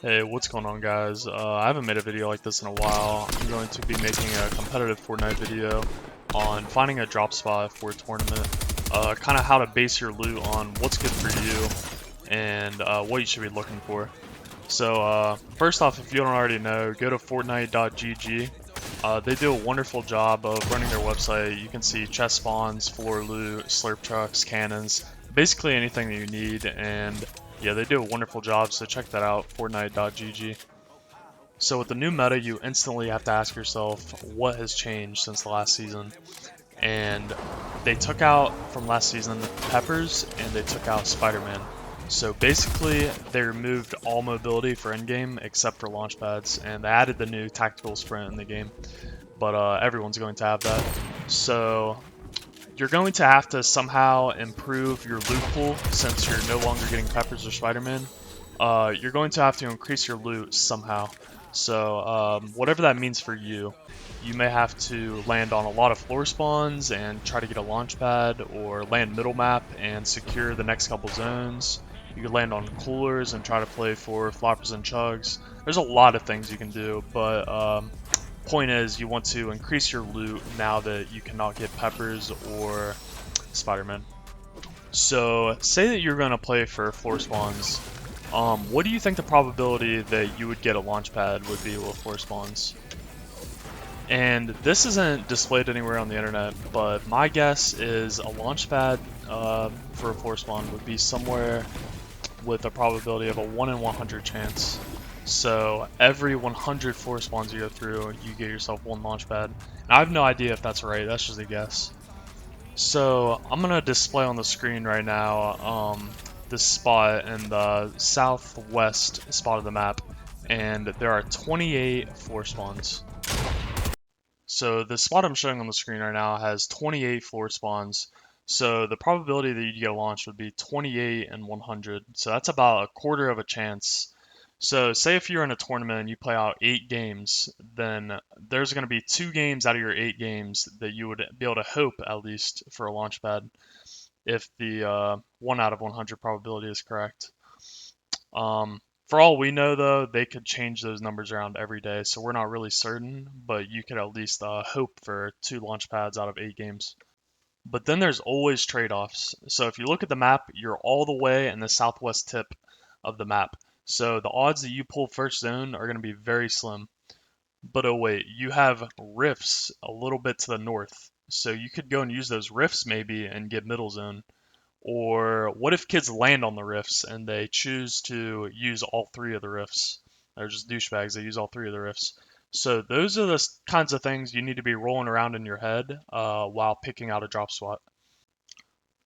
Hey, what's going on, guys? I haven't made a video like this in a while. I'm going to be making a competitive Fortnite video on finding a drop spot for a tournament, kind of how to base your loot on what's good for you and what you should be looking for. So first off, if you don't already know, go to fortnite.gg. They do a wonderful job of running their website. You can see chest spawns, floor loot, slurp trucks, cannons, basically anything that you need, and yeah, they do a wonderful job, so check that out, fortnite.gg. So with the new meta, you instantly have to ask yourself what has changed since the last season. And they took out from last season Peppers and they took out Spider-Man. So basically, they removed all mobility for endgame except for launch pads, and they added the new tactical sprint in the game. But everyone's going to have that. So you're going to have to somehow improve your loot pool since you're no longer getting Peppers or Spider-Man. You're going to have to increase your loot somehow. So whatever that means for you, you may have to land on a lot of floor spawns and try to get a launch pad, or land middle map and secure the next couple zones. You could land on coolers and try to play for floppers and chugs. There's a lot of things you can do, but point is you want to increase your loot now that you cannot get Peppers or Spider-Man. So say that you're going to play for floor spawns. What do you think the probability that you would get a launch pad would be with floor spawns? And this isn't displayed anywhere on the internet, but my guess is a launch pad for a floor spawn would be somewhere with a probability of a 1 in 100 chance. So every 100 floor spawns you go through, you get yourself one launch pad. And I have no idea if that's right, that's just a guess. So I'm gonna display on the screen right now this spot in the southwest spot of the map, and there are 28 floor spawns. So the spot I'm showing on the screen right now has 28 floor spawns. So the probability that you get a launch would be 28 and 100. So that's about a quarter of a chance. So say if you're in a tournament and you play out 8 games, then there's going to be 2 games out of your 8 games that you would be able to hope at least for a launch pad if the 1 out of 100 probability is correct. For all we know, though, they could change those numbers around every day, so we're not really certain, but you could at least hope for 2 launch pads out of 8 games. But then there's always trade-offs. So if you look at the map, you're all the way in the southwest tip of the map. So the odds that you pull first zone are going to be very slim. But oh wait, you have rifts a little bit to the north. So you could go and use those rifts maybe and get middle zone. Or what if kids land on the rifts and they choose to use all 3 of the rifts? They're just douchebags, they use all 3 of the rifts. So those are the kinds of things you need to be rolling around in your head while picking out a drop spot.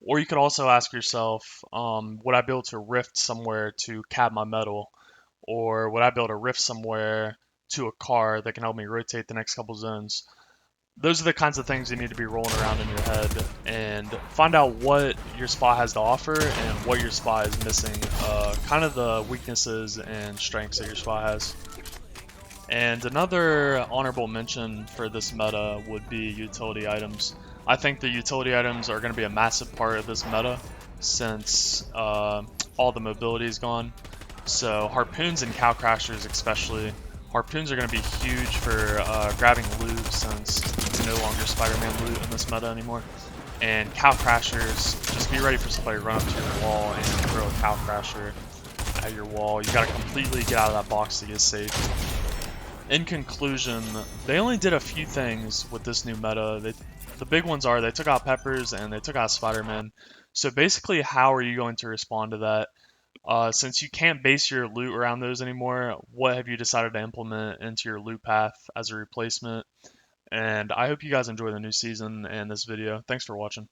Or you could also ask yourself, would I be able to rift somewhere to cap my metal? Or would I be able to rift somewhere to a car that can help me rotate the next couple zones? Those are the kinds of things you need to be rolling around in your head and find out what your spot has to offer and what your spot is missing, kind of the weaknesses and strengths that your spot has. And another honorable mention for this meta would be utility items. I think the utility items are going to be a massive part of this meta since all the mobility is gone. So harpoons and cow crashers especially. Harpoons are going to be huge for grabbing loot since it's no longer Spider-Man loot in this meta anymore. And cow crashers, just be ready for somebody to run up to your wall and throw a cow crasher at your wall. You got to completely get out of that box to get safe. In conclusion, they only did a few things with this new meta. The big ones are they took out Peppers and they took out Spider-Man. So basically, how are you going to respond to that? Since you can't base your loot around those anymore, what have you decided to implement into your loot path as a replacement? And I hope you guys enjoy the new season and this video. Thanks for watching.